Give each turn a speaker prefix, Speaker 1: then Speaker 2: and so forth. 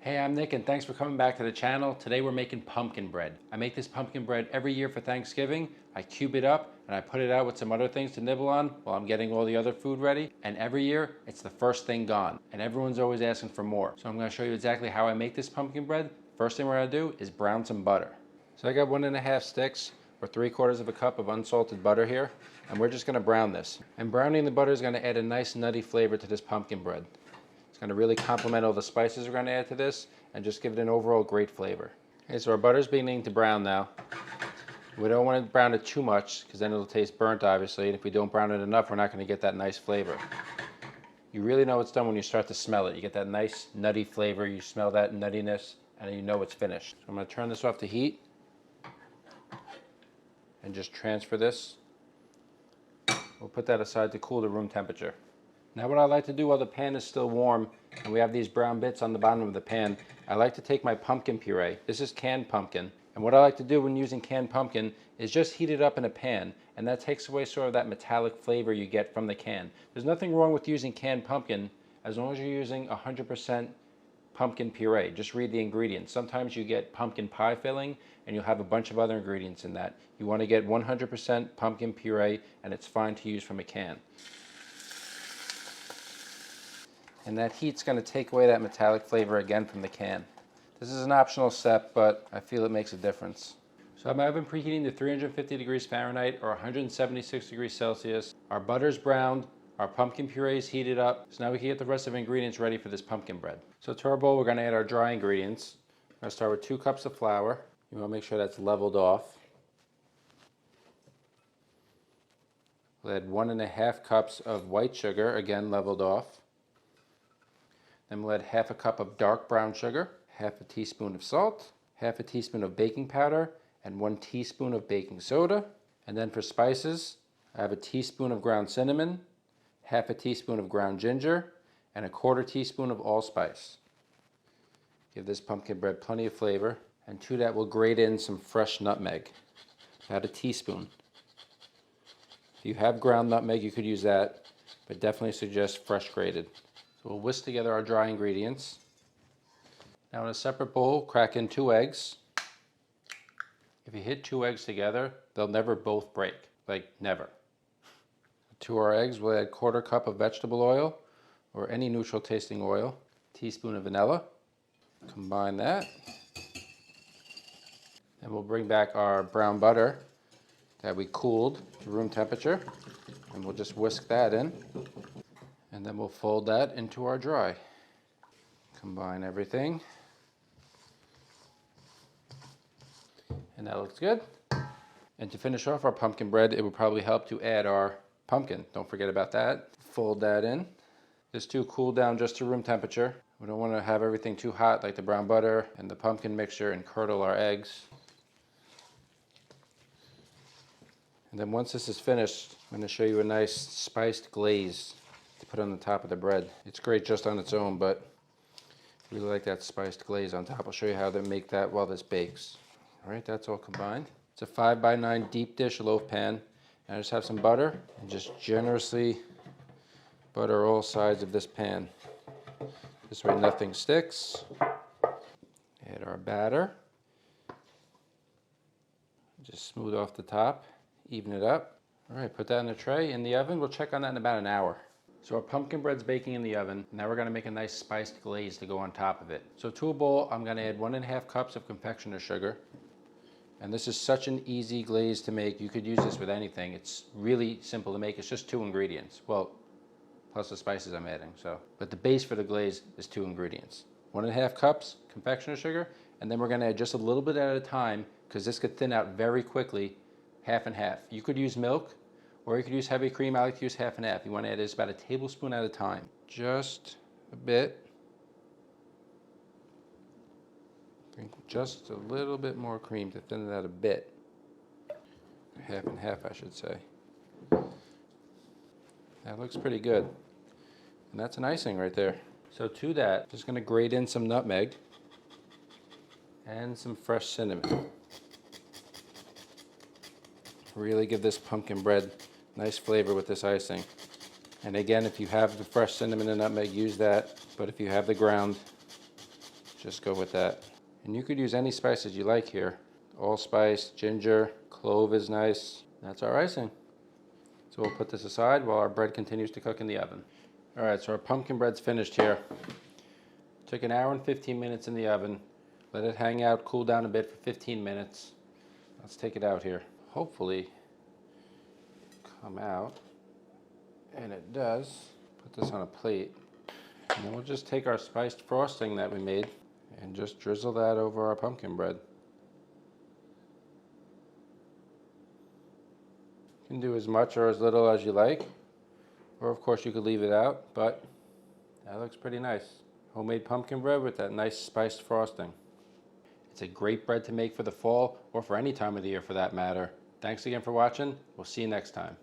Speaker 1: Hey, I'm Nick and thanks for coming back to the channel. Today we're making pumpkin bread. I make this pumpkin bread every year for Thanksgiving. I cube it up and I put it out with some other things to nibble on while I'm getting all the other food ready. And every year it's the first thing gone. And everyone's always asking for more. So I'm going to show you exactly how I make this pumpkin bread. First thing we're going to do is brown some butter. So I got 1.5 sticks or 3/4 of a cup of unsalted butter here. And we're just going to brown this. And browning the butter is going to add a nice nutty flavor to this pumpkin bread. It's going to really complement all the spices we're going to add to this and just give it an overall great flavor. Okay, so our butter's beginning to brown now. We don't want to brown it too much because then it'll taste burnt, obviously, and if we don't brown it enough, we're not going to get that nice flavor. You really know it's done when you start to smell it. You get that nice nutty flavor, you smell that nuttiness, and you know it's finished. So I'm going to turn this off the heat and just transfer this. We'll put that aside to cool to room temperature. Now what I like to do while the pan is still warm and we have these brown bits on the bottom of the pan, I like to take my pumpkin puree. This is canned pumpkin. And what I like to do when using canned pumpkin is just heat it up in a pan, and that takes away sort of that metallic flavor you get from the can. There's nothing wrong with using canned pumpkin as long as you're using 100% pumpkin puree. Just read the ingredients. Sometimes you get pumpkin pie filling and you'll have a bunch of other ingredients in that. You want to get 100% pumpkin puree and it's fine to use from a can. And that heat's going to take away that metallic flavor again from the can. This is an optional step, but I feel it makes a difference. So my oven preheating to 350 degrees Fahrenheit or 176 degrees Celsius. Our butter's browned, our pumpkin puree is heated up, so now we can get the rest of the ingredients ready for this pumpkin bread. So to our bowl, we're going to add our dry ingredients. I'm going to start with 2 cups of flour. You want to make sure that's leveled off. We'll add 1.5 cups of white sugar, again leveled off. Then we'll add 1/2 cup of dark brown sugar, 1/2 teaspoon of salt, 1/2 teaspoon of baking powder, and 1 teaspoon of baking soda. And then for spices, I have a teaspoon of ground cinnamon, 1/2 teaspoon of ground ginger, and 1/4 teaspoon of allspice. Give this pumpkin bread plenty of flavor. And to that, we'll grate in some fresh nutmeg, about a teaspoon. If you have ground nutmeg, you could use that, but definitely suggest fresh grated. So we'll whisk together our dry ingredients. Now in a separate bowl, crack in 2 eggs. If you hit 2 eggs together, they'll never both break, like never. To our eggs, we'll add 1/4 cup of vegetable oil or any neutral tasting oil, teaspoon of vanilla. Combine that. And we'll bring back our brown butter that we cooled to room temperature, and we'll just whisk that in. And then we'll fold that into our dry. Combine everything. And that looks good. And to finish off our pumpkin bread, it would probably help to add our pumpkin. Don't forget about that. Fold that in. This too cool down just to room temperature. We don't want to have everything too hot like the brown butter and the pumpkin mixture and curdle our eggs. And then once this is finished, I'm going to show you a nice spiced glaze to put on the top of the bread. It's great just on its own, but I really like that spiced glaze on top. I'll show you how to make that while this bakes. All right, that's all combined. It's a 5x9 deep dish loaf pan. And I just have some butter and just generously butter all sides of this pan. This way nothing sticks. Add our batter. Just smooth off the top, even it up. All right, put that in a tray in the oven. We'll check on that in about an hour. So our pumpkin bread's baking in the oven. Now we're going to make a nice spiced glaze to go on top of it. So to a bowl, I'm going to add 1.5 cups of confectioner sugar. And this is such an easy glaze to make. You could use this with anything. It's really simple to make. It's just 2 ingredients. Well, plus the spices I'm adding. But the base for the glaze is 2 ingredients. 1.5 cups confectioner sugar, and then we're going to add just a little bit at a time because this could thin out very quickly, 1/2 and 1/2. You could use milk, or you could use heavy cream. I like to use 1/2 and 1/2. You want to add this about a tablespoon at a time. Just a bit. Bring just a little bit more cream to thin it out a bit. 1/2 and 1/2, I should say. That looks pretty good. And that's an icing right there. So to that, just going to grate in some nutmeg and some fresh cinnamon. Really give this pumpkin bread nice flavor with this icing. And again, if you have the fresh cinnamon and nutmeg, use that. But if you have the ground, just go with that. And you could use any spices you like here. Allspice, ginger, clove is nice. That's our icing. So we'll put this aside while our bread continues to cook in the oven. All right, so our pumpkin bread's finished here. Took an hour and 15 minutes in the oven. Let it hang out, cool down a bit for 15 minutes. Let's take it out here. Hopefully come out, and it does. Put this on a plate, and then we'll just take our spiced frosting that we made and just drizzle that over our pumpkin bread. You can do as much or as little as you like, or of course you could leave it out, but that looks pretty nice. Homemade pumpkin bread with that nice spiced frosting. It's a great bread to make for the fall, or for any time of the year for that matter. Thanks again for watching. We'll see you next time.